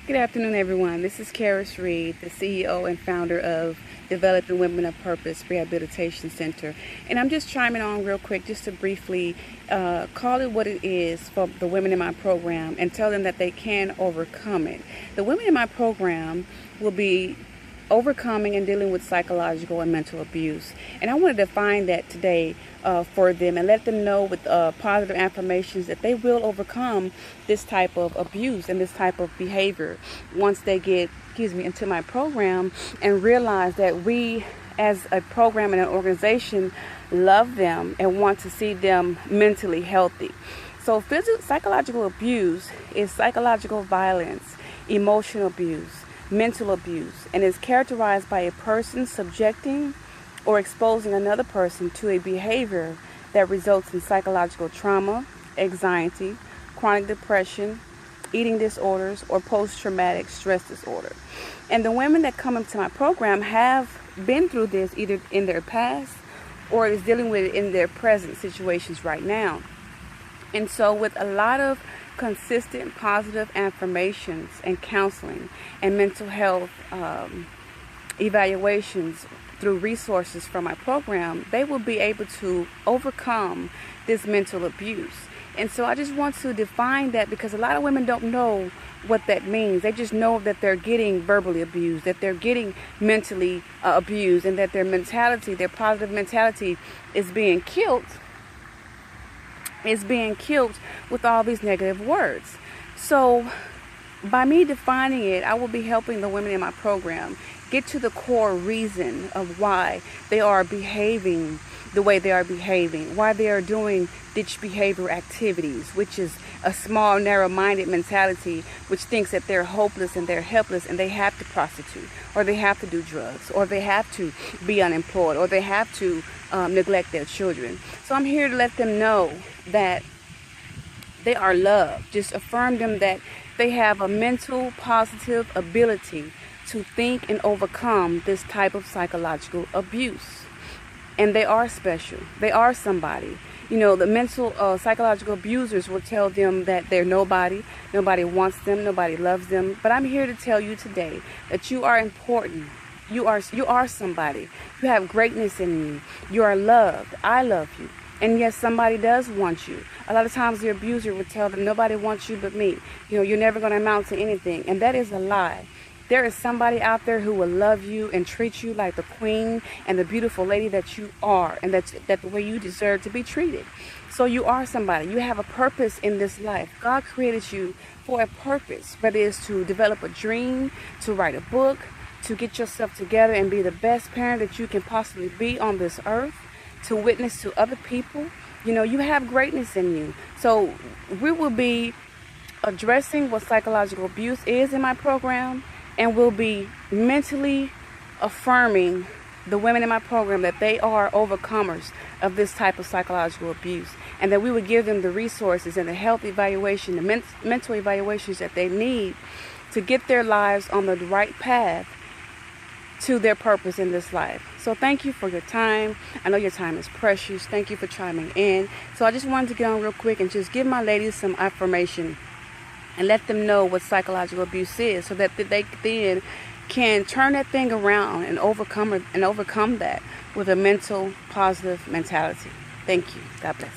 Good afternoon, everyone. This is Karis Reed, the CEO and founder of Developing Women of Purpose Rehabilitation Center. And I'm just chiming on real quick just to briefly call it what it is for the women in my program and tell them that they can overcome it. The women in my program will be overcoming and dealing with psychological and mental abuse. And I want to define that today for them and let them know with positive affirmations that they will overcome this type of abuse and this type of behavior once they get, into my program and realize that we as a program and an organization love them and want to see them mentally healthy. So psychological abuse is psychological violence, emotional abuse, mental abuse, and is characterized by a person subjecting or exposing another person to a behavior that results in psychological trauma, anxiety, chronic depression, eating disorders, or post-traumatic stress disorder. And the women that come into my program have been through this either in their past or is dealing with it in their present situations right now. And so with a lot of consistent positive affirmations and counseling and mental health evaluations through resources from my program, they will be able to overcome this mental abuse. And so I just want to define that because a lot of women don't know what that means. They just know that they're getting verbally abused, that they're getting mentally abused, and that their mentality, their positive mentality is being killed with all these negative words. So by me defining it, I will be helping the women in my program get to the core reason of why they are behaving the way they are behaving, why they are doing ditch behavior activities, which is a small, narrow-minded mentality which thinks that they're hopeless and they're helpless and they have to prostitute, or they have to do drugs, or they have to be unemployed, or they have to neglect their children. So I'm here to let them know that they are loved. Just affirm them that they have a mental positive ability to think and overcome this type of psychological abuse. And they are special. They are somebody. You know, the mental psychological abusers will tell them that they're nobody. Nobody wants them. Nobody loves them. But I'm here to tell you today that you are important. You are somebody. You have greatness in you. You are loved. I love you. And yes, somebody does want you. A lot of times the abuser would tell them, nobody wants you but me. You know, you're never going to amount to anything. And that is a lie. There is somebody out there who will love you and treat you like the queen and the beautiful lady that you are, and that's the way you deserve to be treated. So you are somebody. You have a purpose in this life. God created you for a purpose, whether it's to develop a dream, to write a book, to get yourself together and be the best parent that you can possibly be on this earth, to witness to other people. You know, you have greatness in you. So we will be addressing what psychological abuse is in my program, and we'll be mentally affirming the women in my program that they are overcomers of this type of psychological abuse, and that we would give them the resources and the health evaluation, the mental evaluations that they need to get their lives on the right path to their purpose in this life. So thank you for your time. I know your time is precious. Thank you for chiming in. So I just wanted to get on real quick and just give my ladies some affirmation and let them know what psychological abuse is, so that they then can turn that thing around and overcome that with a mental positive mentality. Thank you. God bless.